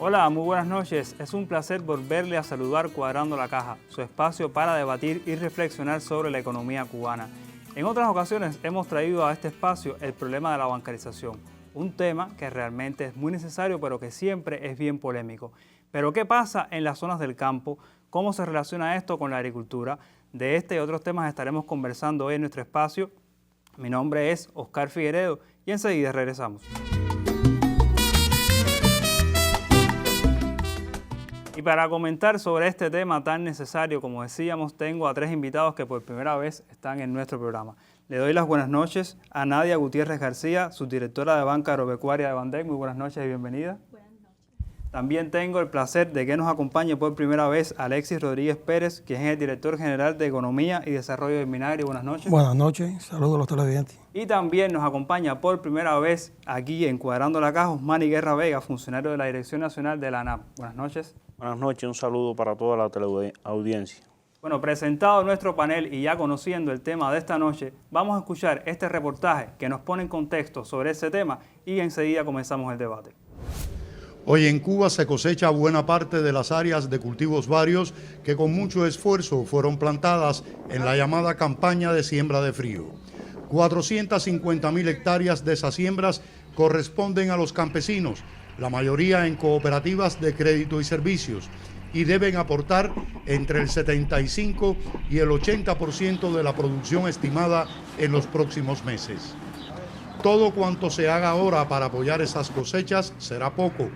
Hola, muy buenas noches. Es un placer volverle a saludar Cuadrando la Caja, su espacio para debatir y reflexionar sobre la economía cubana. En otras ocasiones hemos traído a este espacio el problema de la bancarización, un tema que realmente es muy necesario pero que siempre es bien polémico. Pero ¿qué pasa en las zonas del campo? ¿Cómo se relaciona esto con la agricultura? De este y otros temas estaremos conversando hoy en nuestro espacio. Mi nombre es Oscar Figueredo y enseguida regresamos. Y para comentar sobre este tema tan necesario, como decíamos, tengo a tres invitados que por primera vez están en nuestro programa. Le doy las buenas noches a Nadia Gutiérrez García, subdirectora de Banca Agropecuaria de Bandec. Muy buenas noches y bienvenida. Buenas noches. También tengo el placer de que nos acompañe por primera vez Alexis Rodríguez Pérez, quien es el director general de Economía y Desarrollo del Minagri. Buenas noches. Buenas noches, saludos a los televidentes. Y también nos acompaña por primera vez aquí en Cuadrando la Caja Osmani Guerra Vega, funcionario de la Dirección Nacional de la ANAP. Buenas noches. Buenas noches, un saludo para toda la teleaudiencia. Bueno, presentado nuestro panel y ya conociendo el tema de esta noche, vamos a escuchar este reportaje que nos pone en contexto sobre ese tema y enseguida comenzamos el debate. Hoy en Cuba se cosecha buena parte de las áreas de cultivos varios que con mucho esfuerzo fueron plantadas en la llamada campaña de siembra de frío. 450.000 hectáreas de esas siembras corresponden a los campesinos, la mayoría en cooperativas de crédito y servicios, y deben aportar entre el 75 y el 80% de la producción estimada en los próximos meses. Todo cuanto se haga ahora para apoyar esas cosechas será poco.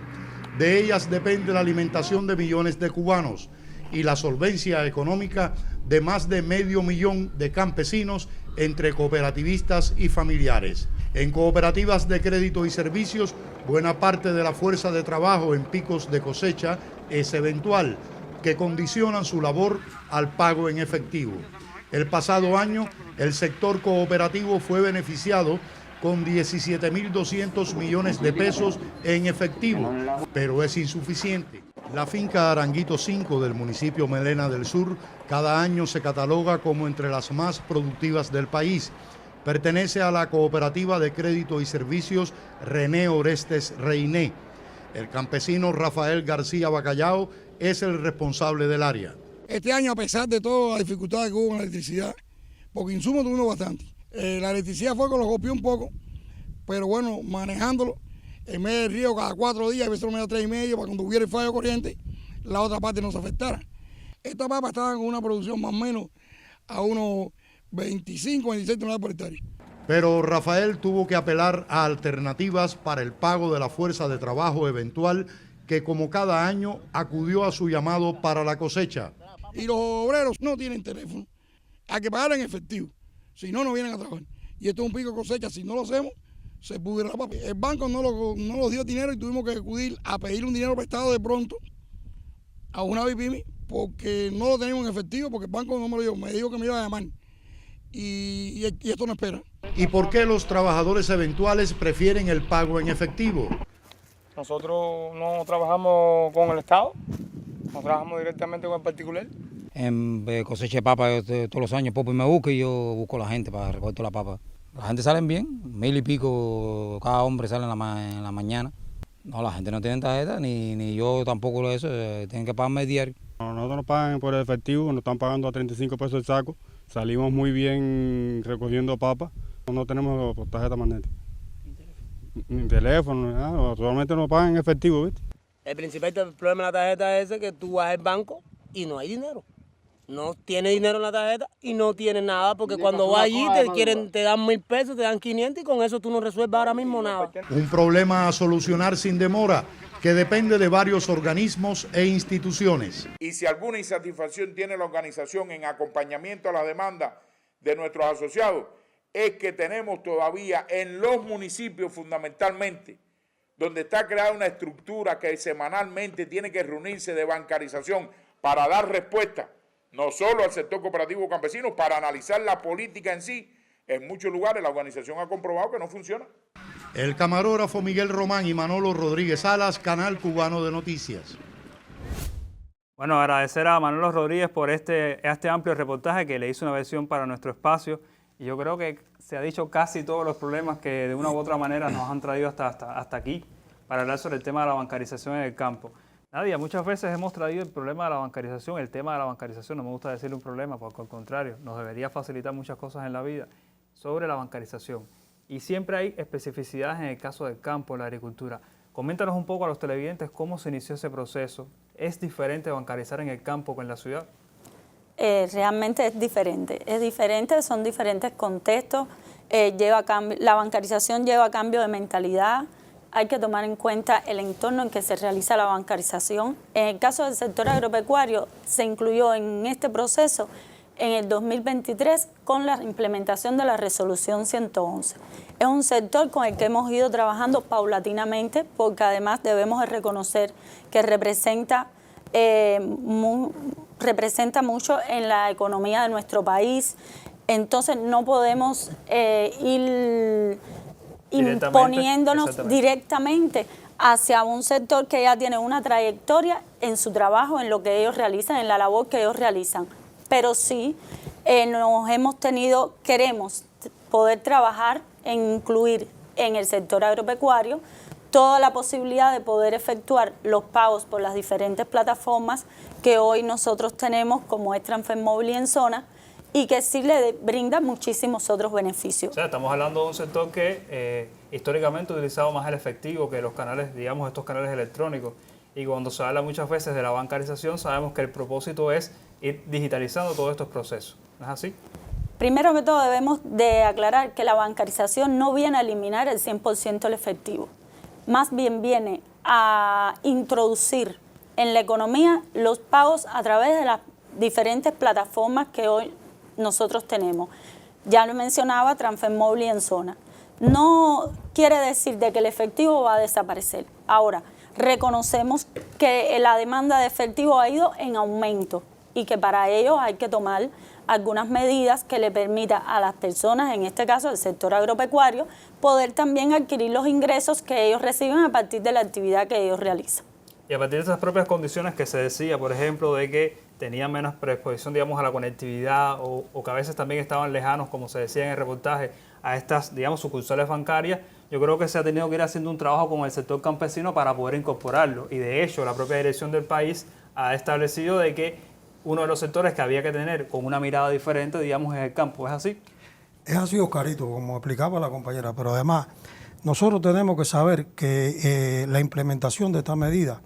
De ellas depende la alimentación de millones de cubanos y la solvencia económica de más de 500.000 de campesinos entre cooperativistas y familiares. En cooperativas de crédito y servicios, buena parte de la fuerza de trabajo en picos de cosecha es eventual, que condicionan su labor al pago en efectivo. El pasado año, el sector cooperativo fue beneficiado con 17.200 millones de pesos en efectivo, pero es insuficiente. La finca Aranguito 5 del municipio Melena del Sur cada año se cataloga como entre las más productivas del país. Pertenece a la cooperativa de crédito y servicios René Orestes Reiné. El campesino Rafael García Bacallao es el responsable del área. Este año, a pesar de todas las dificultades que hubo con la electricidad, porque insumos tuvimos bastante, la electricidad fue que lo golpeó un poco, pero bueno, manejándolo, en medio del río cada 4 días, a veces lo medio 3,5 para cuando hubiera el fallo de corriente, la otra parte no se afectara. Esta papa estaba con una producción más o menos a unos 25, 26 toneladas por hectárea. Pero Rafael tuvo que apelar a alternativas para el pago de la fuerza de trabajo eventual que, como cada año, acudió a su llamado para la cosecha. Y los obreros no tienen teléfono, hay que pagar en efectivo, si no, no vienen a trabajar. Y esto es un pico de cosecha, si no lo hacemos, se pudre la papa. El banco no nos dio dinero y tuvimos que acudir a pedir un dinero prestado de pronto a una BIPYME porque no lo teníamos en efectivo, porque el banco no me lo dio, me dijo que me iba a llamar. Y esto no espera. ¿Y por qué los trabajadores eventuales prefieren el pago en efectivo? Nosotros no trabajamos con el Estado, no trabajamos directamente con el particular. En cosecha de papa todos los años, Popo me busca y yo busco a la gente para recoger toda la papa. La gente salen bien, 1.000 y pico cada hombre sale en la mañana. No, la gente no tiene tarjeta, ni yo tampoco lo eso, tienen que pagarme diario. Nosotros nos pagan por el efectivo, nos están pagando a 35 pesos el saco. Salimos muy bien recogiendo papas, no tenemos tarjeta magnética. Ni teléfono, ni nada, solamente nos pagan en efectivo, ¿viste? El principal problema de la tarjeta es ese, que tú vas al banco y no hay dinero. No tiene dinero en la tarjeta y no tiene nada, porque cuando vas allí te dan 1.000 pesos, te dan 500 y con eso tú no resuelves ahora mismo nada. Un problema a solucionar sin demora, que depende de varios organismos e instituciones. Y si alguna insatisfacción tiene la organización en acompañamiento a la demanda de nuestros asociados, es que tenemos todavía en los municipios fundamentalmente, donde está creada una estructura que semanalmente tiene que reunirse de bancarización para dar respuesta no solo al sector cooperativo campesino, para analizar la política en sí. En muchos lugares la organización ha comprobado que no funciona. El camarógrafo Miguel Román y Manolo Rodríguez Salas, Canal Cubano de Noticias. Bueno, agradecer a Manolo Rodríguez por este amplio reportaje que le hizo una versión para nuestro espacio. Y yo creo que se ha dicho casi todos los problemas que de una u otra manera nos han traído hasta aquí. para hablar sobre el tema de la bancarización en el campo. Nadia, muchas veces hemos traído el problema de la bancarización, el tema de la bancarización, no me gusta decirle un problema, porque al contrario, nos debería facilitar muchas cosas en la vida, sobre la bancarización. Y siempre hay especificidades en el caso del campo, en la agricultura. Coméntanos un poco a los televidentes cómo se inició ese proceso. ¿Es diferente bancarizar en el campo que en la ciudad? Realmente es diferente, son diferentes contextos, la bancarización lleva cambio de mentalidad, hay que tomar en cuenta el entorno en que se realiza la bancarización. En el caso del sector agropecuario, se incluyó en este proceso en el 2023 con la implementación de la resolución 111. Es un sector con el que hemos ido trabajando paulatinamente, porque además debemos de reconocer que representa mucho en la economía de nuestro país. Entonces no podemos ir imponiéndonos directamente hacia un sector que ya tiene una trayectoria en su trabajo, en lo que ellos realizan, en la labor que ellos realizan. Pero sí queremos poder trabajar en incluir en el sector agropecuario toda la posibilidad de poder efectuar los pagos por las diferentes plataformas que hoy nosotros tenemos, como es TransferMóvil y Enzona, y que sí le brinda muchísimos otros beneficios. O sea, estamos hablando de un sector que históricamente ha utilizado más el efectivo que los canales, digamos, estos canales electrónicos. Y cuando se habla muchas veces de la bancarización, sabemos que el propósito es ir digitalizando todos estos procesos. ¿No es así? Primero que todo debemos de aclarar que la bancarización no viene a eliminar el 100% el efectivo. Más bien viene a introducir en la economía los pagos a través de las diferentes plataformas que hoy nosotros tenemos. Ya lo mencionaba, TransferMóvil y Enzona. No quiere decir de que el efectivo va a desaparecer. Ahora, reconocemos que la demanda de efectivo ha ido en aumento y que para ello hay que tomar algunas medidas que le permitan a las personas, en este caso el sector agropecuario, poder también adquirir los ingresos que ellos reciben a partir de la actividad que ellos realizan. Y a partir de esas propias condiciones que se decía, por ejemplo, de que tenían menos predisposición, digamos, a la conectividad o que a veces también estaban lejanos, como se decía en el reportaje, a estas, digamos, sucursales bancarias, yo creo que se ha tenido que ir haciendo un trabajo con el sector campesino para poder incorporarlo. Y de hecho, la propia dirección del país ha establecido de que uno de los sectores que había que tener con una mirada diferente, digamos, es el campo. ¿Es así? Es así, Oscarito, como explicaba la compañera, pero además nosotros tenemos que saber que la implementación de esta medida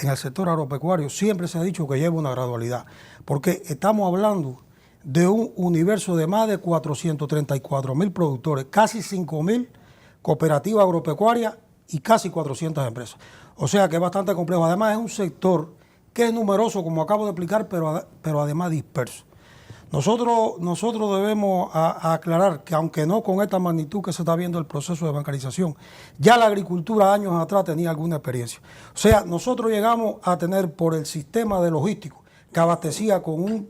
en el sector agropecuario siempre se ha dicho que lleva una gradualidad, porque estamos hablando de un universo de más de 434.000 productores, casi 5.000 cooperativas agropecuarias y casi 400 empresas. O sea que es bastante complejo. Además es un sector que es numeroso, como acabo de explicar, pero además disperso. Nosotros debemos aclarar que aunque no con esta magnitud que se está viendo el proceso de bancarización, ya la agricultura años atrás tenía alguna experiencia. O sea, nosotros llegamos a tener por el sistema de logístico que abastecía con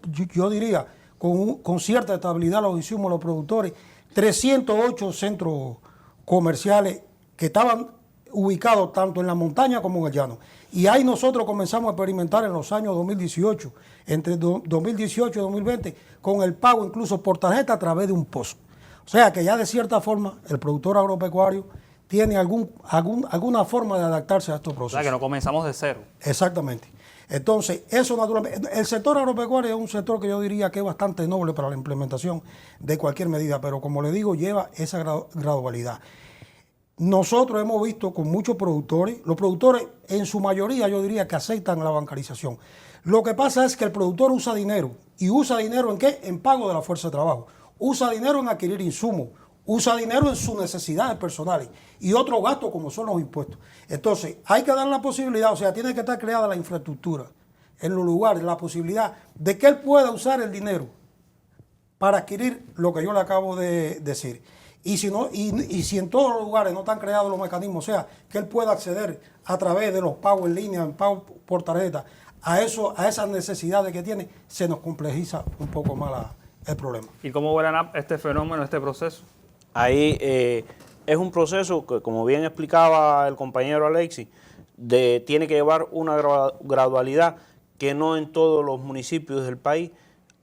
cierta estabilidad los insumos, los productores, 308 centros comerciales que estaban ubicados tanto en la montaña como en el llano. Y ahí nosotros comenzamos a experimentar en los años 2018, entre 2018 y 2020, con el pago incluso por tarjeta a través de un POS. O sea que ya de cierta forma el productor agropecuario tiene alguna forma de adaptarse a estos procesos. O sea que no comenzamos de cero. Exactamente. Entonces, eso naturalmente, el sector agropecuario es un sector que yo diría que es bastante noble para la implementación de cualquier medida, pero como le digo, lleva esa gradualidad. Nosotros hemos visto con muchos productores, los productores en su mayoría yo diría que aceptan la bancarización. Lo que pasa es que el productor usa dinero. ¿Y usa dinero en qué? En pago de la fuerza de trabajo. Usa dinero en adquirir insumos. Usa dinero en sus necesidades personales y otros gastos como son los impuestos. Entonces, hay que dar la posibilidad, o sea, tiene que estar creada la infraestructura en los lugares, la posibilidad de que él pueda usar el dinero para adquirir lo que yo le acabo de decir. Y si en todos los lugares no están creados los mecanismos, o sea, que él pueda acceder a través de los pagos en línea, en pagos por tarjeta, a esas necesidades que tiene, se nos complejiza un poco más el problema. ¿Y cómo verán este fenómeno, este proceso? Ahí es un proceso que, como bien explicaba el compañero Alexis, tiene que llevar una gradualidad que no en todos los municipios del país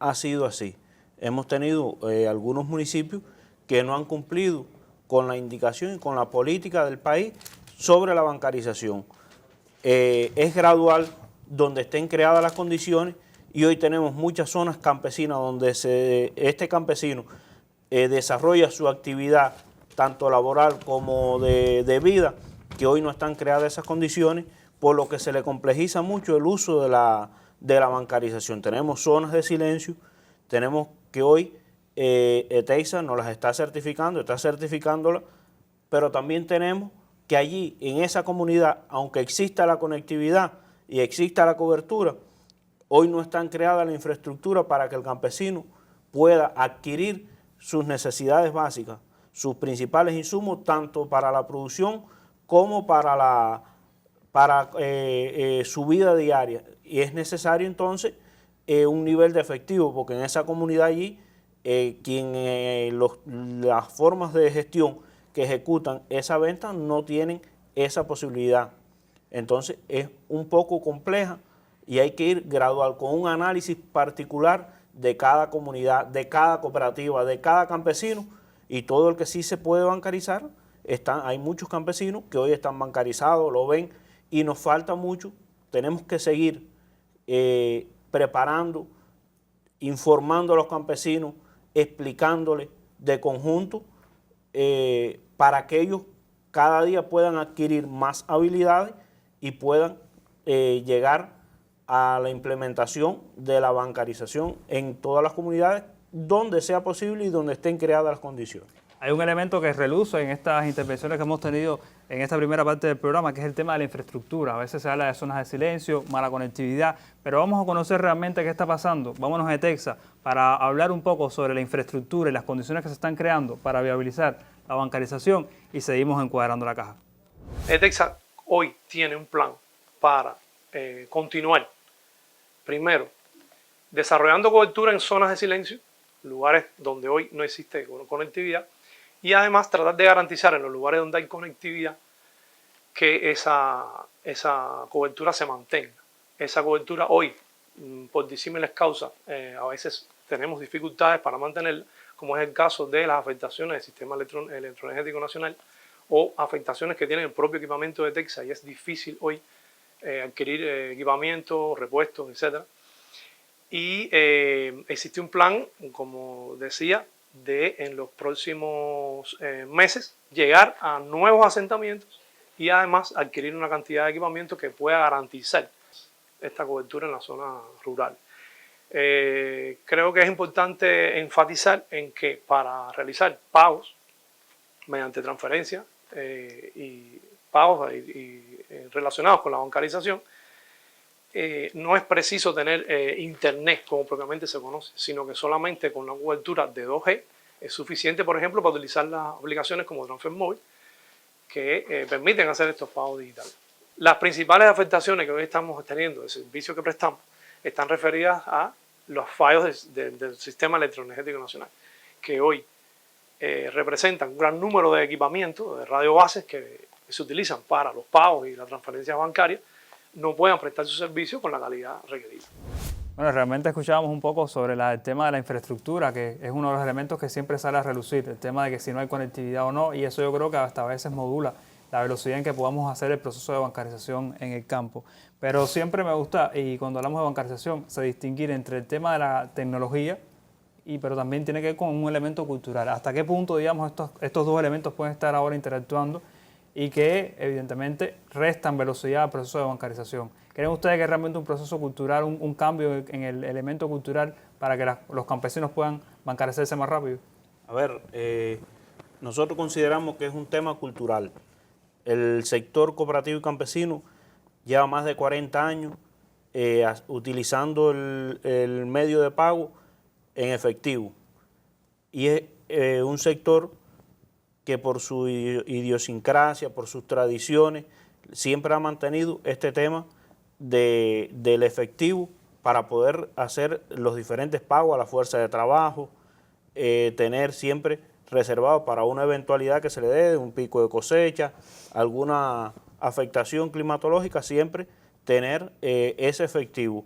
ha sido así. Hemos tenido algunos municipios que no han cumplido con la indicación y con la política del país sobre la bancarización. Es gradual, donde estén creadas las condiciones, y hoy tenemos muchas zonas campesinas donde este campesino desarrolla su actividad tanto laboral como de vida, que hoy no están creadas esas condiciones, por lo que se le complejiza mucho el uso de la bancarización. Tenemos zonas de silencio, tenemos que hoy ETEISA nos las está certificándolas, pero también tenemos que allí, en esa comunidad, aunque exista la conectividad y exista la cobertura, hoy no están creadas la infraestructura para que el campesino pueda adquirir sus necesidades básicas, sus principales insumos, tanto para la producción como para su vida diaria. Y es necesario entonces un nivel de efectivo, porque en esa comunidad allí, las formas de gestión que ejecutan esa venta no tienen esa posibilidad. Entonces es un poco compleja y hay que ir gradual, con un análisis particular de cada comunidad, de cada cooperativa, de cada campesino, y todo el que sí se puede bancarizar. Hay muchos campesinos que hoy están bancarizados, lo ven, y nos falta mucho. Tenemos que seguir preparando, informando a los campesinos, explicándoles de conjunto, para que ellos cada día puedan adquirir más habilidades y puedan llegar a la implementación de la bancarización en todas las comunidades donde sea posible y donde estén creadas las condiciones. Hay un elemento que reluce en estas intervenciones que hemos tenido en esta primera parte del programa, que es el tema de la infraestructura. A veces se habla de zonas de silencio, mala conectividad, pero vamos a conocer realmente qué está pasando. Vámonos a ETEISA para hablar un poco sobre la infraestructura y las condiciones que se están creando para viabilizar la bancarización, y seguimos encuadrando la caja. ETEISA hoy tiene un plan para continuar, primero, desarrollando cobertura en zonas de silencio, lugares donde hoy no existe conectividad, y además tratar de garantizar en los lugares donde hay conectividad que esa cobertura se mantenga. Esa cobertura hoy, por disímiles causas, a veces tenemos dificultades para mantenerla, como es el caso de las afectaciones del sistema electroenergético nacional o afectaciones que tienen el propio equipamiento de ETEISA, y es difícil hoy adquirir equipamiento, repuestos, etc. Y existe un plan, como decía, de en los próximos meses llegar a nuevos asentamientos y además adquirir una cantidad de equipamiento que pueda garantizar esta cobertura en la zona rural. Creo que es importante enfatizar en que para realizar pagos mediante transferencia y pagos relacionados con la bancarización, no es preciso tener internet como propiamente se conoce, sino que solamente con una cobertura de 2G es suficiente, por ejemplo, para utilizar las aplicaciones como TransferMóvil que permiten hacer estos pagos digitales. Las principales afectaciones que hoy estamos teniendo del servicio que prestamos están referidas a los fallos del sistema electroenergético nacional, que hoy representan un gran número de equipamientos, de radiobases que se utilizan para los pagos y las transferencias bancarias, no puedan prestar su servicio con la calidad requerida. Bueno, realmente escuchábamos un poco sobre el tema de la infraestructura, que es uno de los elementos que siempre sale a relucir, el tema de que si no hay conectividad o no, y eso yo creo que hasta a veces modula la velocidad en que podamos hacer el proceso de bancarización en el campo. Pero siempre me gusta, y cuando hablamos de bancarización, se distinguir entre el tema de la tecnología, pero también tiene que ver con un elemento cultural. ¿Hasta qué punto, digamos, estos dos elementos pueden estar ahora interactuando y que evidentemente restan velocidad al proceso de bancarización? ¿Creen ustedes que es realmente un proceso cultural, un cambio en el elemento cultural para que los campesinos puedan bancarizarse más rápido? A ver, nosotros consideramos que es un tema cultural. El sector cooperativo y campesino lleva más de 40 años utilizando el medio de pago en efectivo. Y es un sector que por su idiosincrasia, por sus tradiciones, siempre ha mantenido este tema del efectivo para poder hacer los diferentes pagos a la fuerza de trabajo, tener siempre reservado para una eventualidad que se le dé, un pico de cosecha, alguna afectación climatológica, siempre tener ese efectivo.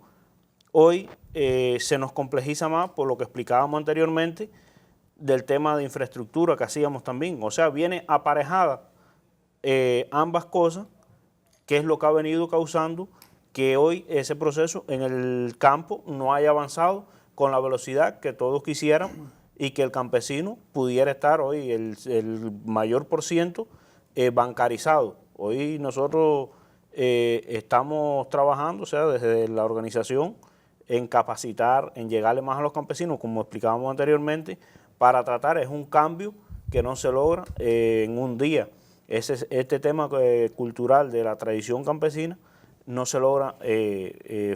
Hoy se nos complejiza más por lo que explicábamos anteriormente del tema de infraestructura que hacíamos también. O sea, viene aparejada ambas cosas, que es lo que ha venido causando que hoy ese proceso en el campo no haya avanzado con la velocidad que todos quisieran y que el campesino pudiera estar hoy el mayor por ciento bancarizado. Hoy nosotros estamos trabajando, o sea, desde la organización, en capacitar, en llegarle más a los campesinos, como explicábamos anteriormente, para tratar, es un cambio que no se logra en un día. Este tema cultural de la tradición campesina no se logra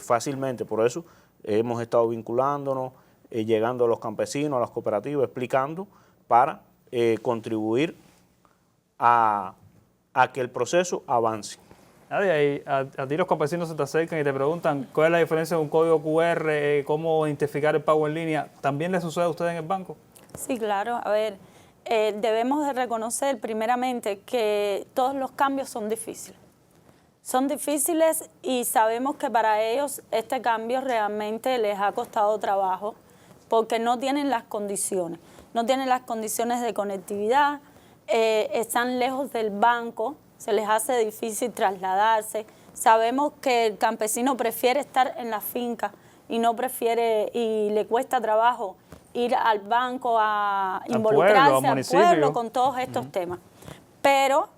fácilmente, por eso hemos estado vinculándonos, llegando a los campesinos, a las cooperativas, explicando para contribuir a que el proceso avance. Nadia, a ti los campesinos se te acercan y te preguntan cuál es la diferencia de un código QR, cómo identificar el pago en línea. ¿También le sucede a ustedes en el banco? Sí, claro. A ver, debemos de reconocer primeramente que todos los cambios son difíciles. Son difíciles y sabemos que para ellos este cambio realmente les ha costado trabajo porque no tienen las condiciones. No tienen las condiciones de conectividad, están lejos del banco, se les hace difícil trasladarse. Sabemos que el campesino prefiere estar en la finca y no prefiere, y le cuesta trabajo ir al banco a involucrarse al pueblo con todos estos temas. Pero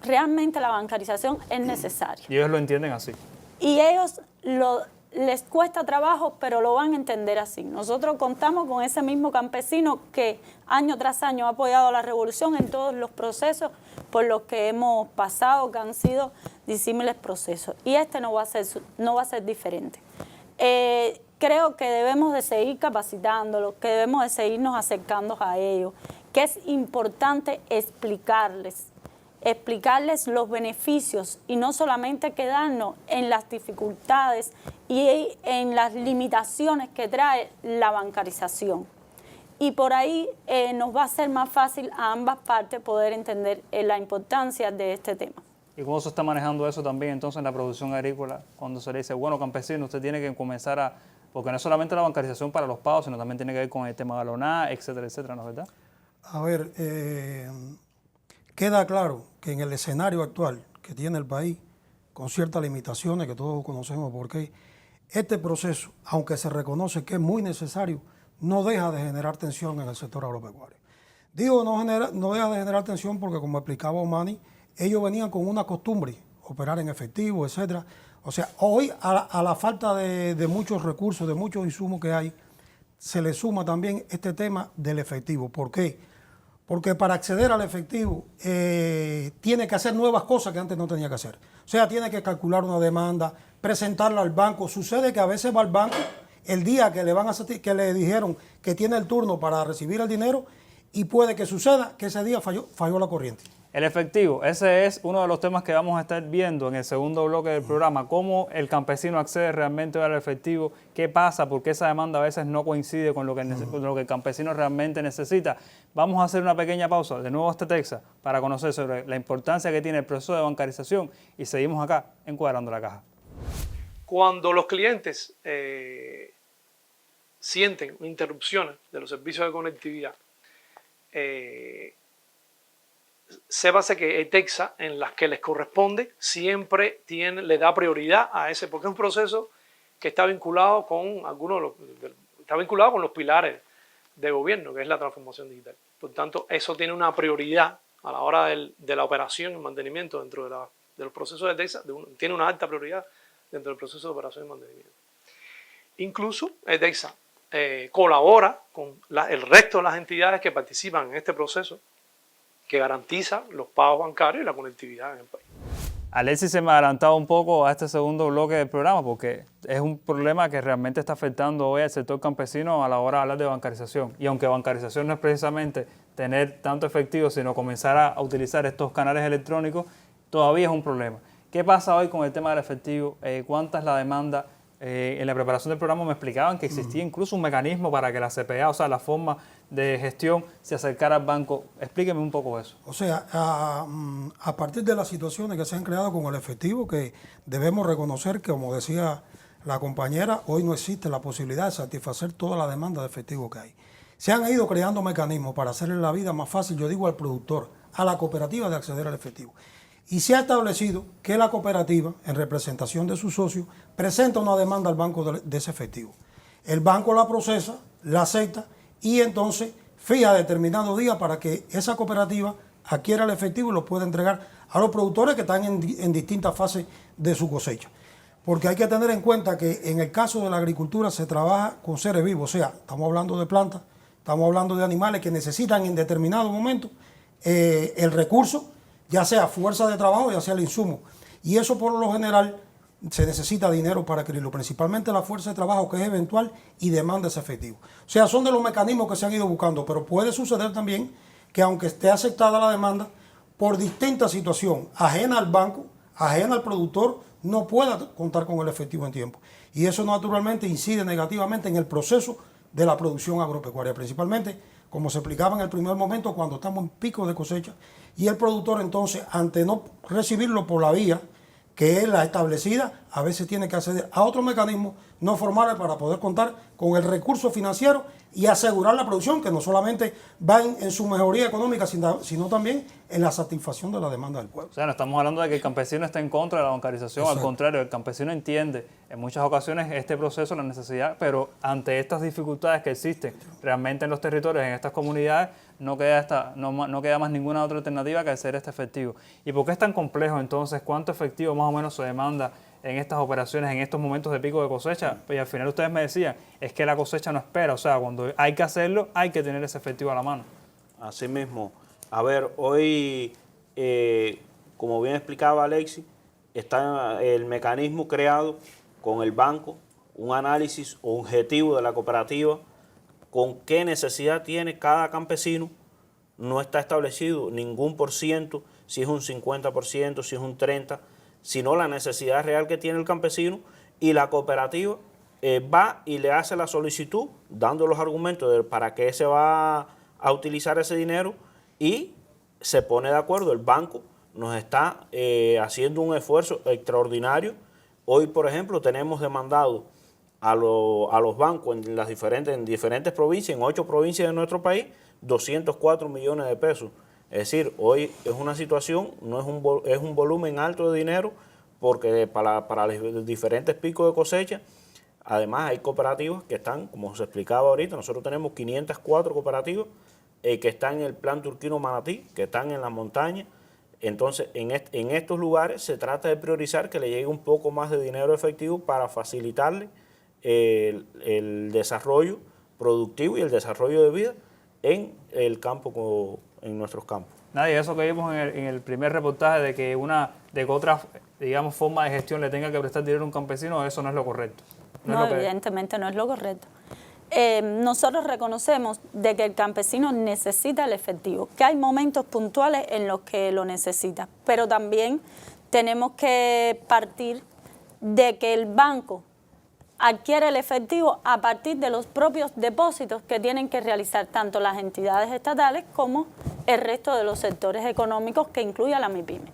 realmente la bancarización es necesaria. Y ellos lo entienden así. Y ellos les cuesta trabajo, pero lo van a entender así. Nosotros contamos con ese mismo campesino que año tras año ha apoyado a la revolución en todos los procesos por los que hemos pasado, que han sido disímiles procesos. Y este no va a ser diferente. Creo que debemos de seguir capacitándolos, que debemos de seguirnos acercando a ellos, que es importante explicarles los beneficios y no solamente quedarnos en las dificultades y en las limitaciones que trae la bancarización. Y por ahí nos va a ser más fácil a ambas partes poder entender la importancia de este tema. ¿Y cómo se está manejando eso también entonces en la producción agrícola? Cuando se le dice, bueno, campesino, usted tiene que comenzar a... Porque no es solamente la bancarización para los pagos, sino también tiene que ver con el tema de galoná, etcétera, etcétera, ¿no es verdad? A ver, queda claro que en el escenario actual que tiene el país, con ciertas limitaciones que todos conocemos por qué, este proceso, aunque se reconoce que es muy necesario, no deja de generar tensión en el sector agropecuario. Digo, no deja de generar tensión porque, como explicaba Omani, ellos venían con una costumbre, operar en efectivo, etcétera. O sea, hoy a la falta de muchos recursos, de muchos insumos que hay, se le suma también este tema del efectivo. ¿Por qué? Porque para acceder al efectivo tiene que hacer nuevas cosas que antes no tenía que hacer. O sea, tiene que calcular una demanda, presentarla al banco. Sucede que a veces va al banco el día que le dijeron que tiene el turno para recibir el dinero y puede que suceda que ese día falló la corriente. El efectivo, ese es uno de los temas que vamos a estar viendo en el segundo bloque del programa, cómo el campesino accede realmente al efectivo, qué pasa, porque esa demanda a veces no coincide con lo que el campesino realmente necesita. Vamos a hacer una pequeña pausa, de nuevo hasta Texas, para conocer sobre la importancia que tiene el proceso de bancarización y seguimos acá en Cuadrando la Caja. Cuando los clientes sienten interrupciones de los servicios de conectividad, sépase que ETEXA, en las que les corresponde, siempre le da prioridad a ese, porque es un proceso que está vinculado con con los pilares de gobierno, que es la transformación digital. Por tanto, eso tiene una prioridad a la hora de la operación y mantenimiento dentro de los procesos de ETEXA, tiene una alta prioridad dentro del proceso de operación y mantenimiento. Incluso ETEXA colabora con el resto de las entidades que participan en este proceso, que garantiza los pagos bancarios y la conectividad en el país. Alexis se me ha adelantado un poco a este segundo bloque del programa porque es un problema que realmente está afectando hoy al sector campesino a la hora de hablar de bancarización. Y aunque bancarización no es precisamente tener tanto efectivo, sino comenzar a utilizar estos canales electrónicos, todavía es un problema. ¿Qué pasa hoy con el tema del efectivo? ¿Cuánta es la demanda? En la preparación del programa me explicaban que existía incluso un mecanismo para que la CPA, o sea, la forma de gestión, se acercara al banco. Explíqueme un poco eso. O sea, a partir de las situaciones que se han creado con el efectivo, que debemos reconocer que, como decía la compañera, hoy no existe la posibilidad de satisfacer toda la demanda de efectivo que hay. Se han ido creando mecanismos para hacerle la vida más fácil, yo digo al productor, a la cooperativa de acceder al efectivo. Y se ha establecido que la cooperativa, en representación de sus socios, presenta una demanda al banco de ese efectivo. El banco la procesa, la acepta y entonces fija determinado día para que esa cooperativa adquiera el efectivo y lo pueda entregar a los productores que están en distintas fases de su cosecha. Porque hay que tener en cuenta que en el caso de la agricultura se trabaja con seres vivos, o sea, estamos hablando de plantas, estamos hablando de animales que necesitan en determinado momento el recurso, ya sea fuerza de trabajo, ya sea el insumo. Y eso por lo general se necesita dinero para adquirirlo, principalmente la fuerza de trabajo que es eventual y demanda ese efectivo. O sea, son de los mecanismos que se han ido buscando, pero puede suceder también que aunque esté aceptada la demanda, por distinta situación, ajena al banco, ajena al productor, no pueda contar con el efectivo en tiempo. Y eso naturalmente incide negativamente en el proceso de la producción agropecuaria, principalmente, como se explicaba en el primer momento, cuando estamos en pico de cosecha, y el productor entonces, ante no recibirlo por la vía que es la establecida, a veces tiene que acceder a otro mecanismo no formal para poder contar con el recurso financiero y asegurar la producción, que no solamente va en su mejoría económica, sino también en la satisfacción de la demanda del pueblo. O sea, no estamos hablando de que el campesino esté en contra de la bancarización, exacto. Al contrario, el campesino entiende en muchas ocasiones este proceso, la necesidad, pero ante estas dificultades que existen realmente en los territorios, en estas comunidades, no queda más ninguna otra alternativa que hacer este efectivo. ¿Y por qué es tan complejo entonces? ¿Cuánto efectivo más o menos se demanda en estas operaciones, en estos momentos de pico de cosecha? Y al final ustedes me decían, es que la cosecha no espera, o sea, cuando hay que hacerlo, hay que tener ese efectivo a la mano. Así mismo. A ver, hoy, como bien explicaba Alexis, está el mecanismo creado con el banco, un análisis objetivo de la cooperativa, con qué necesidad tiene cada campesino. No está establecido ningún porciento, si es un 50%, si es un 30%, sino la necesidad real que tiene el campesino, y la cooperativa va y le hace la solicitud, dando los argumentos de para qué se va a utilizar ese dinero, y se pone de acuerdo. El banco nos está haciendo un esfuerzo extraordinario. Hoy, por ejemplo, tenemos demandado a los bancos en diferentes provincias, en 8 provincias de nuestro país, 204 millones de pesos. Es decir, hoy es una situación, es un volumen alto de dinero, porque para los diferentes picos de cosecha, además hay cooperativas que están, como se explicaba ahorita, nosotros tenemos 504 cooperativas que están en el plan Turquino Manatí, que están en la montaña. Entonces, en estos lugares se trata de priorizar que le llegue un poco más de dinero efectivo para facilitarle el desarrollo productivo y el desarrollo de vida en el campo, en nuestros campos. Nadie, eso que vimos en el primer reportaje de que otra, digamos, forma de gestión le tenga que prestar dinero a un campesino, eso no es lo correcto. No, evidentemente no es lo correcto. Nosotros reconocemos de que el campesino necesita el efectivo, que hay momentos puntuales en los que lo necesita, pero también tenemos que partir de que el banco adquiere el efectivo a partir de los propios depósitos que tienen que realizar tanto las entidades estatales como el resto de los sectores económicos que incluye a la MIPYME.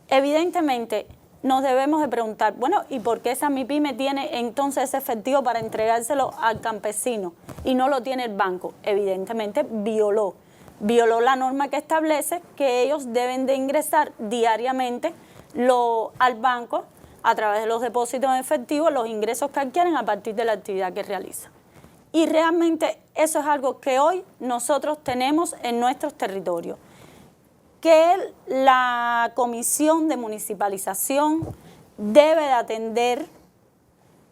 Evidentemente, nos debemos de preguntar, bueno, ¿y por qué esa MIPYME tiene entonces ese efectivo para entregárselo al campesino y no lo tiene el banco? Evidentemente violó la norma que establece que ellos deben de ingresar diariamente al banco a través de los depósitos en efectivo, los ingresos que adquieren a partir de la actividad que realizan. Y realmente eso es algo que hoy nosotros tenemos en nuestros territorios, que la Comisión de Municipalización debe de atender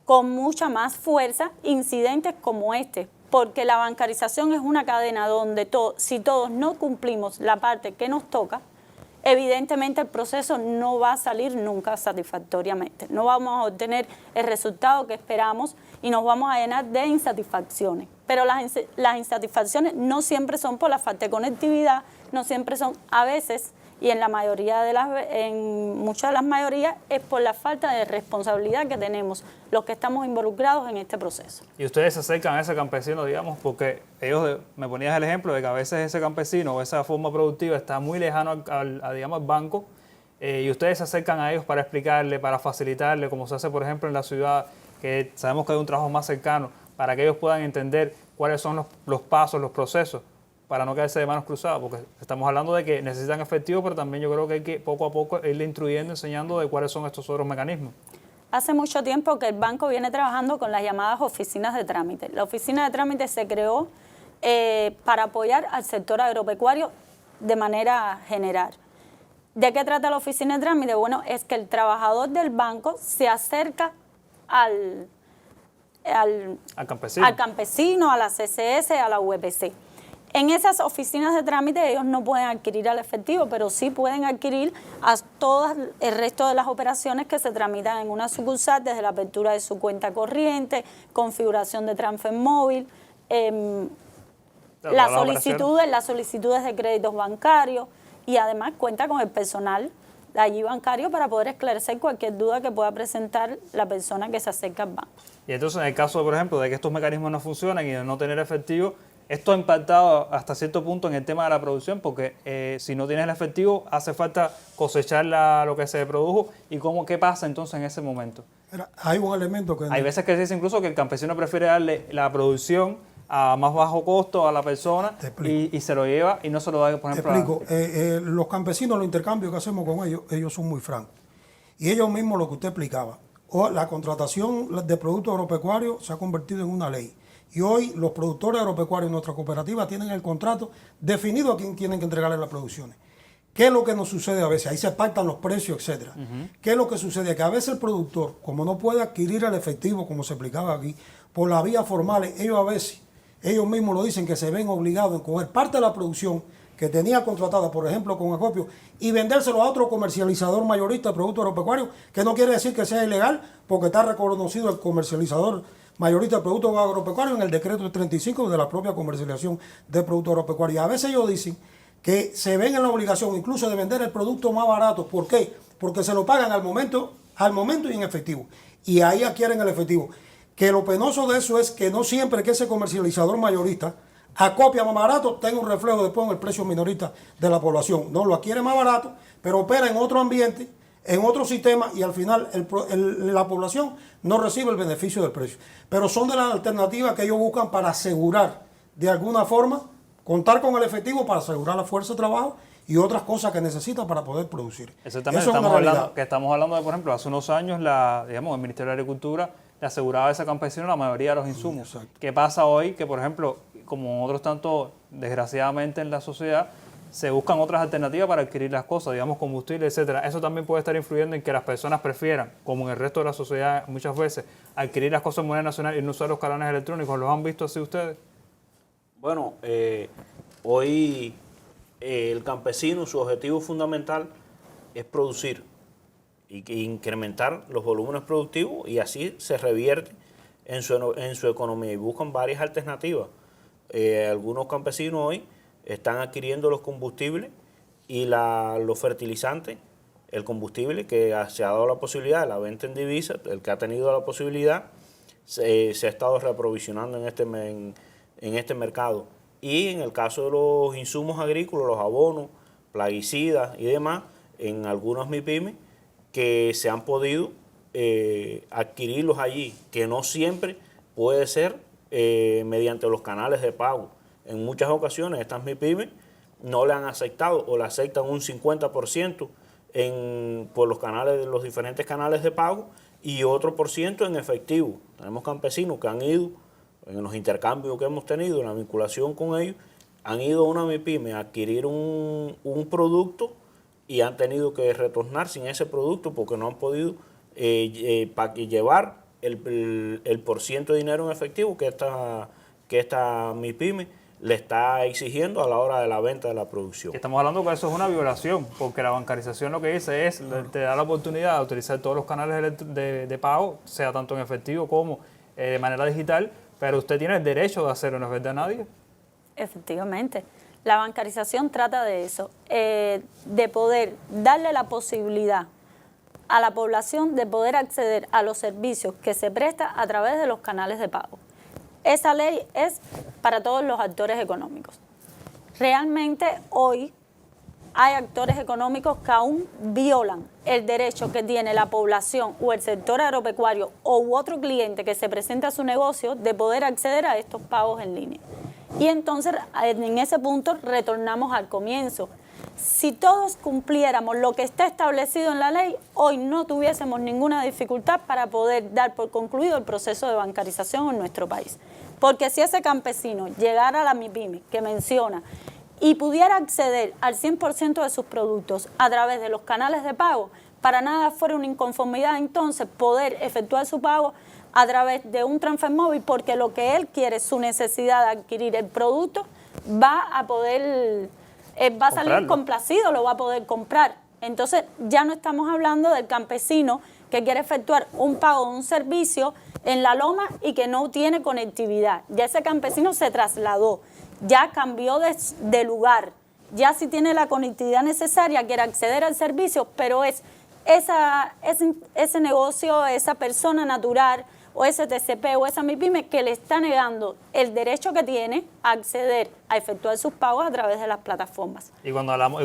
con mucha más fuerza incidentes como este, porque la bancarización es una cadena donde si todos no cumplimos la parte que nos toca, evidentemente el proceso no va a salir nunca satisfactoriamente. No vamos a obtener el resultado que esperamos y nos vamos a llenar de insatisfacciones. Pero las insatisfacciones no siempre son por la falta de conectividad, no siempre son, a veces, y en muchas de las mayorías, es por la falta de responsabilidad que tenemos los que estamos involucrados en este proceso. Y ustedes se acercan a ese campesino, digamos, porque ellos, me ponías el ejemplo de que a veces ese campesino o esa forma productiva está muy lejano al banco, y ustedes se acercan a ellos para explicarle, para facilitarle, como se hace, por ejemplo, en la ciudad, que sabemos que hay un trabajo más cercano, para que ellos puedan entender cuáles son los pasos, los procesos. para no quedarse de manos cruzadas, porque estamos hablando de que necesitan efectivo, pero también yo creo que hay que poco a poco irle instruyendo, enseñando de cuáles son estos otros mecanismos. Hace mucho tiempo que el banco viene trabajando con las llamadas oficinas de trámite. La oficina de trámite se creó para apoyar al sector agropecuario de manera general. ¿De qué trata la oficina de trámite? Bueno, es que el trabajador del banco se acerca al campesino, a la CCS, a la UPC. En esas oficinas de trámite ellos no pueden adquirir al efectivo, pero sí pueden adquirir a todo el resto de las operaciones que se tramitan en una sucursal, desde la apertura de su cuenta corriente, configuración de transfer móvil, las solicitudes de créditos bancarios, y además cuenta con el personal de allí bancario para poder esclarecer cualquier duda que pueda presentar la persona que se acerca al banco. Y entonces, en el caso, por ejemplo, de que estos mecanismos no funcionan y de no tener efectivo, esto ha impactado hasta cierto punto en el tema de la producción, porque si no tienes el efectivo, hace falta cosechar lo que se produjo. ¿Y qué pasa entonces en ese momento? Hay un elemento que... Hay veces que se dice incluso que el campesino prefiere darle la producción a más bajo costo a la persona y se lo lleva y no se lo da, por ejemplo... Te explico. Los campesinos, los intercambios que hacemos con ellos son muy francos. Y ellos mismos, lo que usted explicaba, la contratación de productos agropecuarios se ha convertido en una ley. Y hoy los productores agropecuarios en nuestra cooperativa tienen el contrato definido a quién tienen que entregarle las producciones. ¿Qué es lo que nos sucede a veces? Ahí se pactan los precios, etcétera. ¿Qué es lo que sucede? Que a veces el productor, como no puede adquirir el efectivo, como se explicaba aquí, por la vía formal, ellos mismos lo dicen, que se ven obligados a coger parte de la producción que tenía contratada, por ejemplo, con Acopio, y vendérselo a otro comercializador mayorista de productos agropecuarios, que no quiere decir que sea ilegal, porque está reconocido el comercializador mayorista de productos agropecuarios en el decreto 35 de la propia comercialización de productos agropecuarios. Y a veces ellos dicen que se ven en la obligación incluso de vender el producto más barato. ¿Por qué? Porque se lo pagan al momento y en efectivo. Y ahí adquieren el efectivo. Que lo penoso de eso es que no siempre que ese comercializador mayorista acopia más barato tenga un reflejo después en el precio minorista de la población. No, lo adquiere más barato, pero opera en otro ambiente, en otro sistema, y al final la población no recibe el beneficio del precio. Pero son de las alternativas que ellos buscan para asegurar, de alguna forma, contar con el efectivo para asegurar la fuerza de trabajo y otras cosas que necesitan para poder producir. Exactamente, estamos hablando de, por ejemplo, hace unos años el Ministerio de Agricultura le aseguraba a ese campesino la mayoría de los insumos. Exacto. ¿Qué pasa hoy? Que, por ejemplo, como otros tanto, desgraciadamente en la sociedad, se buscan otras alternativas para adquirir las cosas, digamos combustible, etcétera. Eso también puede estar influyendo en que las personas prefieran, como en el resto de la sociedad muchas veces, adquirir las cosas en moneda nacional y no usar los canales electrónicos. ¿Los han visto así ustedes? Bueno, hoy el campesino, su objetivo fundamental es producir y incrementar los volúmenes productivos, y así se revierte en su economía, y buscan varias alternativas. Algunos campesinos hoy están adquiriendo los combustibles y los fertilizantes, el combustible que se ha dado la posibilidad de la venta en divisa, el que ha tenido la posibilidad, se ha estado reaprovisionando en este mercado. Y en el caso de los insumos agrícolas, los abonos, plaguicidas y demás, en algunas MIPYME que se han podido adquirirlos allí, que no siempre puede ser mediante los canales de pago. En muchas ocasiones estas MIPYME no le han aceptado o le aceptan un 50% por los diferentes canales de pago y otro por ciento en efectivo. Tenemos campesinos que han ido, en los intercambios que hemos tenido, en la vinculación con ellos, han ido a una MIPYME a adquirir un producto y han tenido que retornar sin ese producto porque no han podido llevar el porciento de dinero en efectivo que esta MIPYME le está exigiendo a la hora de la venta de la producción. Estamos hablando que eso es una violación, porque la bancarización lo que dice es, te da la oportunidad de utilizar todos los canales de pago, sea tanto en efectivo como de manera digital, pero usted tiene el derecho de hacerlo, ¿no es verdad, Nadia? Efectivamente. La bancarización trata de eso, de poder darle la posibilidad a la población de poder acceder a los servicios que se presta a través de los canales de pago. Esa ley es para todos los actores económicos. Realmente hoy hay actores económicos que aún violan el derecho que tiene la población o el sector agropecuario u otro cliente que se presenta a su negocio de poder acceder a estos pagos en línea. Y entonces en ese punto retornamos al comienzo. Si todos cumpliéramos lo que está establecido en la ley, hoy no tuviésemos ninguna dificultad para poder dar por concluido el proceso de bancarización en nuestro país. Porque si ese campesino llegara a la MIPYME que menciona y pudiera acceder al 100% de sus productos a través de los canales de pago, para nada fuera una inconformidad entonces poder efectuar su pago a través de un transfer móvil, porque lo que él quiere, su necesidad de adquirir el producto, va a poder, va a salir complacido, lo va a poder comprar. Entonces ya no estamos hablando del campesino que quiere efectuar un pago de un servicio en la loma y que no tiene conectividad. Ya ese campesino se trasladó, ya cambió de lugar, ya sí tiene la conectividad necesaria, quiere acceder al servicio, pero es ese negocio, esa persona natural o ese TCP o esa MIPYME que le está negando el derecho que tiene a acceder a efectuar sus pagos a través de las plataformas. Y cuando hablamos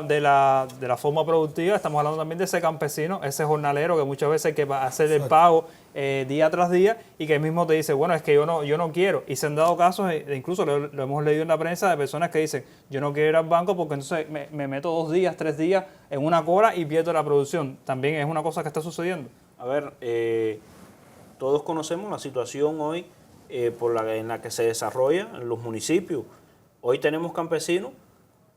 de la forma productiva, estamos hablando también de ese campesino, ese jornalero que muchas veces hay que hacer el pago día tras día y que mismo te dice, bueno, es que yo no quiero. Y se han dado casos, incluso lo hemos leído en la prensa, de personas que dicen, yo no quiero ir al banco porque entonces me meto 2 días, 3 días en una cola y pierdo la producción. También es una cosa que está sucediendo. A ver, todos conocemos la situación hoy en la que se desarrolla en los municipios. Hoy tenemos campesinos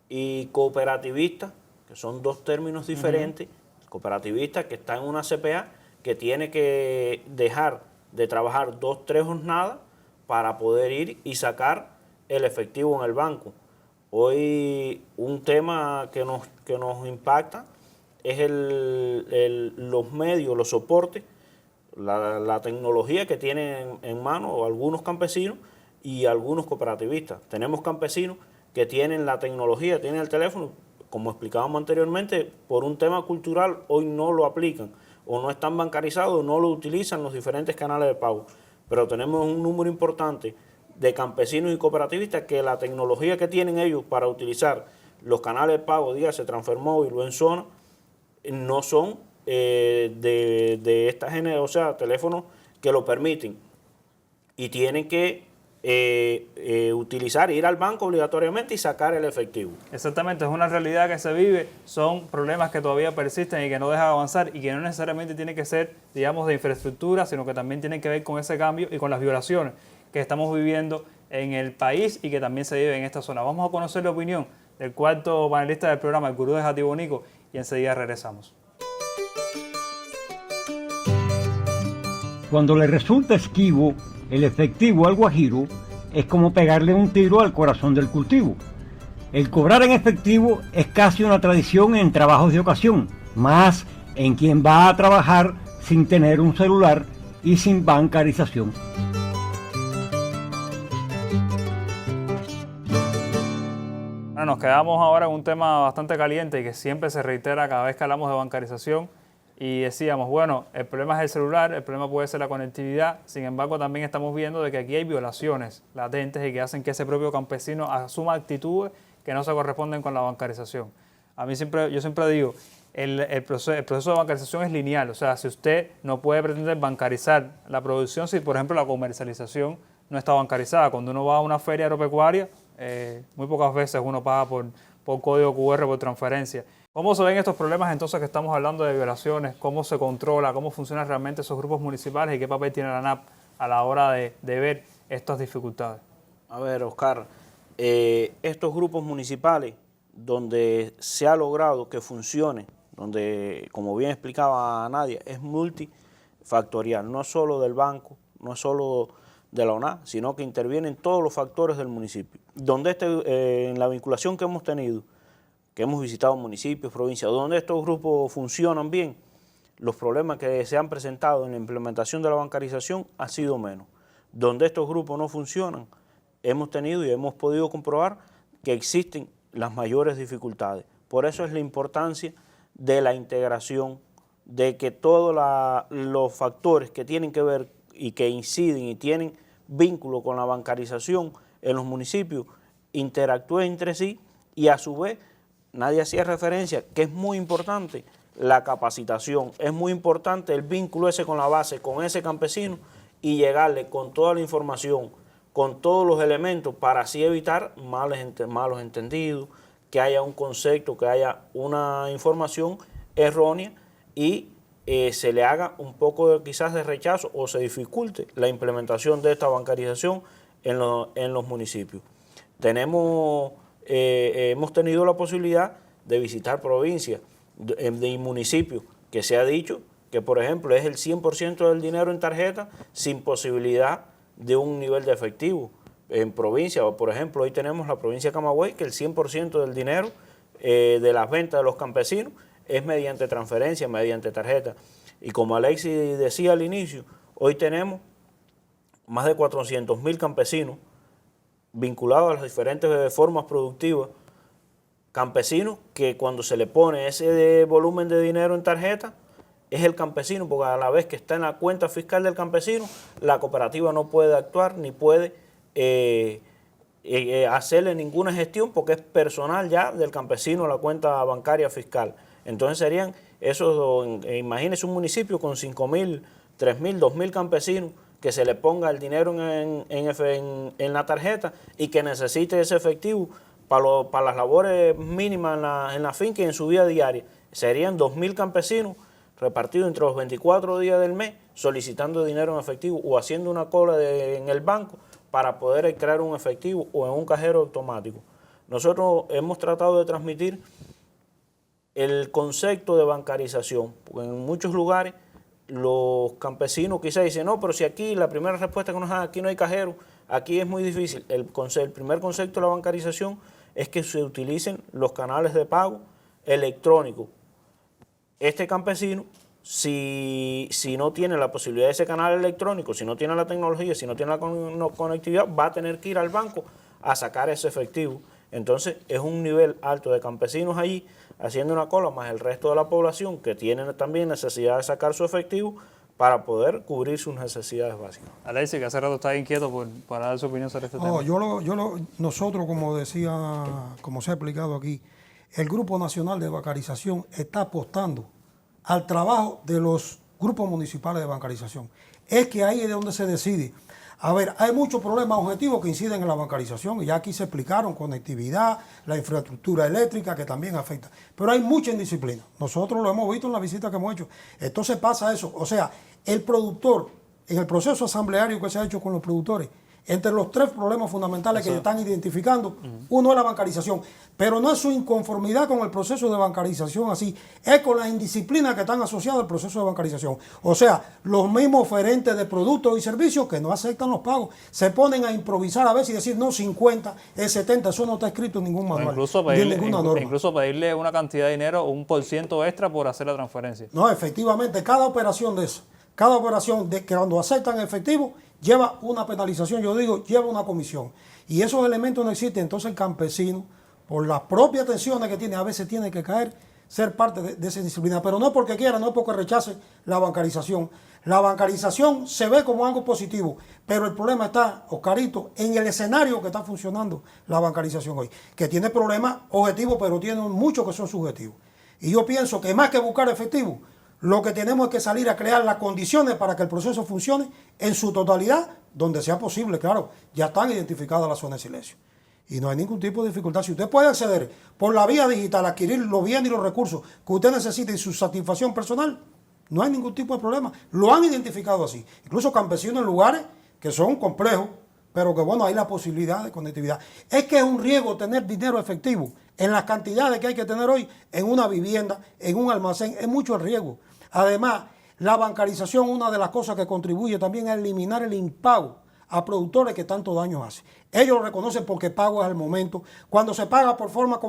y cooperativistas, que son 2 términos diferentes. Cooperativista que está en una CPA, que tiene que dejar de trabajar 2, 3 jornadas para poder ir y sacar el efectivo en el banco. Hoy un tema que nos impacta es los medios, los soportes, la tecnología que tienen en mano algunos campesinos y algunos cooperativistas. Tenemos campesinos que tienen la tecnología, tienen el teléfono, como explicábamos anteriormente, por un tema cultural hoy no lo aplican o no están bancarizados o no lo utilizan los diferentes canales de pago. Pero tenemos un número importante de campesinos y cooperativistas que la tecnología que tienen ellos para utilizar los canales de pago, dígase transfer móvil o en zona, no son de esta generación, o sea, teléfonos que lo permiten y tienen que utilizar, ir al banco obligatoriamente y sacar el efectivo. Exactamente, es una realidad que se vive, son problemas que todavía persisten y que no dejan avanzar y que no necesariamente tiene que ser, digamos, de infraestructura, sino que también tienen que ver con ese cambio y con las violaciones que estamos viviendo en el país y que también se vive en esta zona. Vamos a conocer la opinión del cuarto panelista del programa, el gurú de Jatibonico, y enseguida regresamos. Cuando le resulta esquivo el efectivo al guajiro, es como pegarle un tiro al corazón del cultivo. El cobrar en efectivo es casi una tradición en trabajos de ocasión, más en quien va a trabajar sin tener un celular y sin bancarización. Bueno, nos quedamos ahora en un tema bastante caliente y que siempre se reitera cada vez que hablamos de bancarización. Y decíamos, bueno, el problema es el celular, el problema puede ser la conectividad, sin embargo también estamos viendo de que aquí hay violaciones latentes y que hacen que ese propio campesino asuma actitudes que no se corresponden con la bancarización. Yo siempre digo, el proceso de bancarización es lineal, o sea, si usted no puede pretender bancarizar la producción si, por ejemplo, la comercialización no está bancarizada. Cuando uno va a una feria agropecuaria, muy pocas veces uno paga por código QR, por transferencia. ¿Cómo se ven estos problemas entonces que estamos hablando de violaciones? ¿Cómo se controla? ¿Cómo funcionan realmente esos grupos municipales? ¿Y qué papel tiene la ANAP a la hora de ver estas dificultades? A ver, Oscar, estos grupos municipales donde se ha logrado que funcione, donde, como bien explicaba Nadia, es multifactorial, no solo del banco, no solo de la ONA, sino que intervienen todos los factores del municipio. Donde en la vinculación que hemos tenido, que hemos visitado municipios, provincias, donde estos grupos funcionan bien, los problemas que se han presentado en la implementación de la bancarización ha sido menos. Donde estos grupos no funcionan, hemos tenido y hemos podido comprobar que existen las mayores dificultades. Por eso es la importancia de la integración, de que todos los factores que tienen que ver y que inciden y tienen vínculo con la bancarización en los municipios interactúen entre sí y a su vez nadie hacía referencia que es muy importante la capacitación, es muy importante el vínculo ese con la base, con ese campesino y llegarle con toda la información con todos los elementos para así evitar malos entendidos, que haya un concepto, que haya una información errónea y se le haga un poco quizás de rechazo o se dificulte la implementación de esta bancarización en los municipios. Hemos tenido la posibilidad de visitar provincias y municipios que se ha dicho que, por ejemplo, es el 100% del dinero en tarjeta sin posibilidad de un nivel de efectivo. En provincia, por ejemplo, hoy tenemos la provincia de Camagüey, que el 100% del dinero de las ventas de los campesinos es mediante transferencia, mediante tarjeta. Y como Alexis decía al inicio, hoy tenemos más de 400.000 campesinos vinculados a las diferentes formas productivas, campesinos que cuando se le pone ese volumen de dinero en tarjeta, es el campesino, porque a la vez que está en la cuenta fiscal del campesino, la cooperativa no puede actuar ni puede hacerle ninguna gestión porque es personal ya del campesino la cuenta bancaria fiscal. Entonces serían esos, imagínense un municipio con 5.000, 3.000, 2.000 campesinos que se le ponga el dinero en la tarjeta y que necesite ese efectivo para las labores mínimas en la finca y en su vida diaria. Serían 2.000 campesinos repartidos entre los 24 días del mes solicitando dinero en efectivo o haciendo una cola en el banco para poder extraer un efectivo o en un cajero automático. Nosotros hemos tratado de transmitir el concepto de bancarización, porque en muchos lugares los campesinos quizás dicen, no, pero si aquí la primera respuesta que nos dan, aquí no hay cajero, aquí es muy difícil. El primer concepto de la bancarización es que se utilicen los canales de pago electrónicos. Este campesino, si no tiene la posibilidad de ese canal electrónico, si no tiene la tecnología, si no tiene la conectividad, va a tener que ir al banco a sacar ese efectivo. Entonces es un nivel alto de campesinos allí haciendo una cola, más el resto de la población que tienen también necesidad de sacar su efectivo para poder cubrir sus necesidades básicas. Alexis, que hace rato está inquieto para dar su opinión sobre este tema. Nosotros, como decía, como se ha explicado aquí, el Grupo Nacional de Bancarización está apostando al trabajo de los grupos municipales de bancarización. Es que ahí es donde se decide. A ver, hay muchos problemas objetivos que inciden en la bancarización, y ya aquí se explicaron, conectividad, la infraestructura eléctrica que también afecta, pero hay mucha indisciplina. Nosotros lo hemos visto en la visita que hemos hecho. Entonces pasa eso, o sea, el productor, en el proceso asambleario que se ha hecho con los productores, entre los tres problemas fundamentales que están identificando, uno es la bancarización, pero no es su inconformidad con el proceso de bancarización así, es con la indisciplina que están asociadas al proceso de bancarización. O sea, los mismos oferentes de productos y servicios que no aceptan los pagos, se ponen a improvisar a veces y decir, no, 50, es 70, eso no está escrito en ningún manual, ni ninguna norma. Incluso pedirle una cantidad de dinero, un % extra por hacer la transferencia. No, efectivamente, cada operación de eso, cada operación de que cuando aceptan efectivo, lleva una penalización, yo digo, lleva una comisión. Y esos elementos no existen, entonces el campesino, por las propias tensiones que tiene, a veces tiene que caer, ser parte de esa disciplina. Pero no porque quiera, no porque rechace la bancarización. La bancarización se ve como algo positivo, pero el problema está, Oscarito, en el escenario que está funcionando la bancarización hoy, que tiene problemas objetivos, pero tiene muchos que son subjetivos. Y yo pienso que más que buscar efectivo, lo que tenemos es que salir a crear las condiciones para que el proceso funcione en su totalidad, donde sea posible, claro. Ya están identificadas las zonas de silencio. Y no hay ningún tipo de dificultad. Si usted puede acceder por la vía digital, adquirir los bienes y los recursos que usted necesite y su satisfacción personal, no hay ningún tipo de problema. Lo han identificado así. Incluso campesinos en lugares que son complejos, pero que bueno, hay la posibilidad de conectividad. Es que es un riesgo tener dinero efectivo en las cantidades que hay que tener hoy en una vivienda, en un almacén, es mucho el riesgo. Además, la bancarización, una de las cosas que contribuye también a eliminar el impago a productores que tanto daño hacen. Ellos lo reconocen porque pago es al momento. Cuando se paga por forma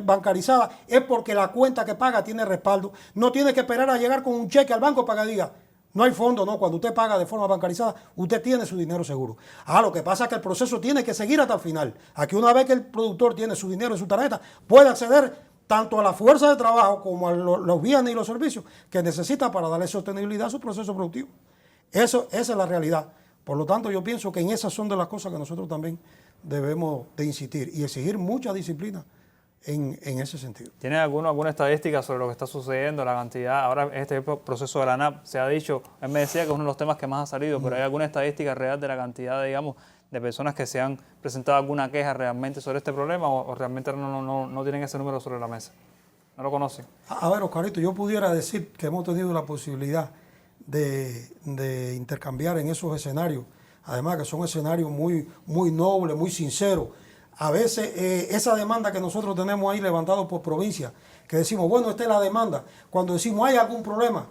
bancarizada es porque la cuenta que paga tiene respaldo. No tiene que esperar a llegar con un cheque al banco para que diga, no hay fondo, no. Cuando usted paga de forma bancarizada, usted tiene su dinero seguro. Lo que pasa es que el proceso tiene que seguir hasta el final. Aquí una vez que el productor tiene su dinero en su tarjeta, puede acceder tanto a la fuerza de trabajo como a los bienes y los servicios que necesita para darle sostenibilidad a su proceso productivo. Esa es la realidad. Por lo tanto, yo pienso que en esas son de las cosas que nosotros también debemos de insistir y exigir mucha disciplina en ese sentido. ¿Tiene alguna estadística sobre lo que está sucediendo, la cantidad? Ahora este proceso de la ANAP se ha dicho, él me decía que es uno de los temas que más ha salido, pero ¿hay alguna estadística real de la cantidad, digamos, de personas que se han presentado alguna queja realmente sobre este problema o realmente no tienen ese número sobre la mesa? ¿No lo conocen? A ver, Oscarito, yo pudiera decir que hemos tenido la posibilidad de intercambiar en esos escenarios, además que son escenarios muy nobles, muy sinceros. A veces esa demanda que nosotros tenemos ahí levantado por provincia, que decimos, bueno, esta es la demanda, cuando decimos hay algún problema,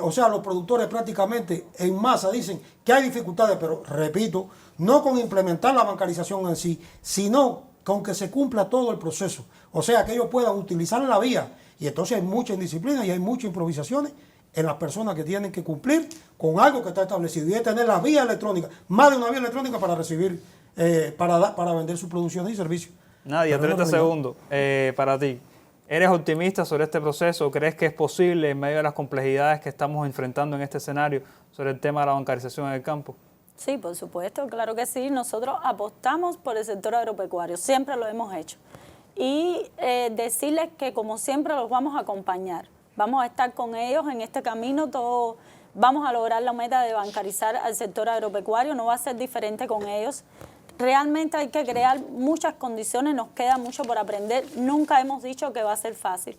o sea, los productores prácticamente en masa dicen que hay dificultades, pero repito, no con implementar la bancarización en sí, sino con que se cumpla todo el proceso. O sea, que ellos puedan utilizar la vía. Y entonces hay mucha indisciplina y hay muchas improvisaciones en las personas que tienen que cumplir con algo que está establecido. Y es tener la vía electrónica, más de una vía electrónica para recibir, para vender sus producciones y servicios. Nadia, 30 segundos para ti. ¿Eres optimista sobre este proceso? ¿Crees que es posible en medio de las complejidades que estamos enfrentando en este escenario sobre el tema de la bancarización en el campo? Sí, por supuesto, claro que sí. Nosotros apostamos por el sector agropecuario, siempre lo hemos hecho. Y decirles que como siempre los vamos a acompañar. Vamos a estar con ellos en este camino, todos vamos a lograr la meta de bancarizar al sector agropecuario, no va a ser diferente con ellos. Realmente hay que crear muchas condiciones, nos queda mucho por aprender. Nunca hemos dicho que va a ser fácil.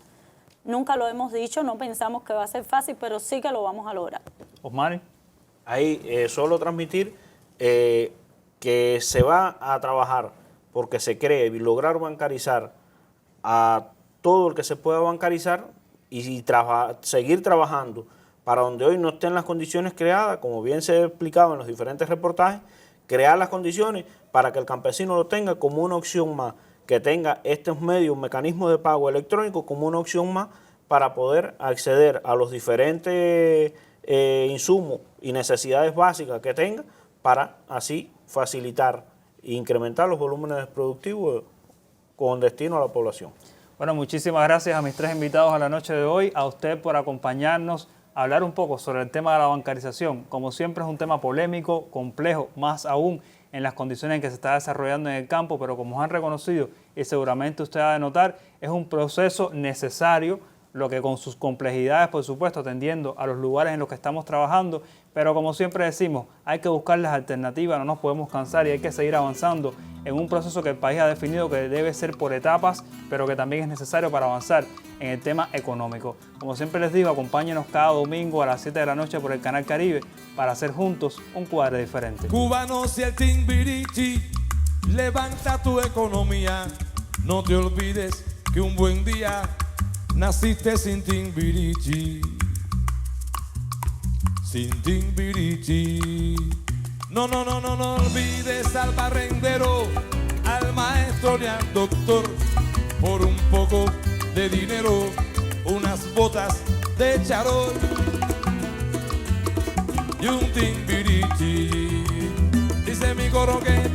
Nunca lo hemos dicho, no pensamos que va a ser fácil, pero sí que lo vamos a lograr. Osmani. Ahí solo transmitir que se va a trabajar porque se cree y lograr bancarizar a todo el que se pueda bancarizar y seguir trabajando para donde hoy no estén las condiciones creadas, como bien se ha explicado en los diferentes reportajes, crear las condiciones para que el campesino lo tenga como una opción más, que tenga estos medios, un mecanismo de pago electrónico como una opción más para poder acceder a los diferentes insumos y necesidades básicas que tenga para así facilitar e incrementar los volúmenes productivos con destino a la población. Bueno, muchísimas gracias a mis tres invitados a la noche de hoy, a usted por acompañarnos a hablar un poco sobre el tema de la bancarización. Como siempre es un tema polémico, complejo, más aún en las condiciones en que se está desarrollando en el campo, pero como han reconocido y seguramente usted ha de notar, es un proceso necesario, lo que con sus complejidades, por supuesto, atendiendo a los lugares en los que estamos trabajando, pero como siempre decimos, hay que buscar las alternativas, no nos podemos cansar y hay que seguir avanzando en un proceso que el país ha definido que debe ser por etapas, pero que también es necesario para avanzar en el tema económico. Como siempre les digo, acompáñenos cada domingo a las 7 de la noche por el Canal Caribe para hacer juntos un cuadro diferente. Cubanos y el Timbirichi, levanta tu economía, no te olvides que un buen día naciste sin Timbirichi, sin Timbirichi. No olvides al barrendero, al maestro y al doctor, por un poco de dinero, unas botas de charol y un Timbirichi. Dice mi coro que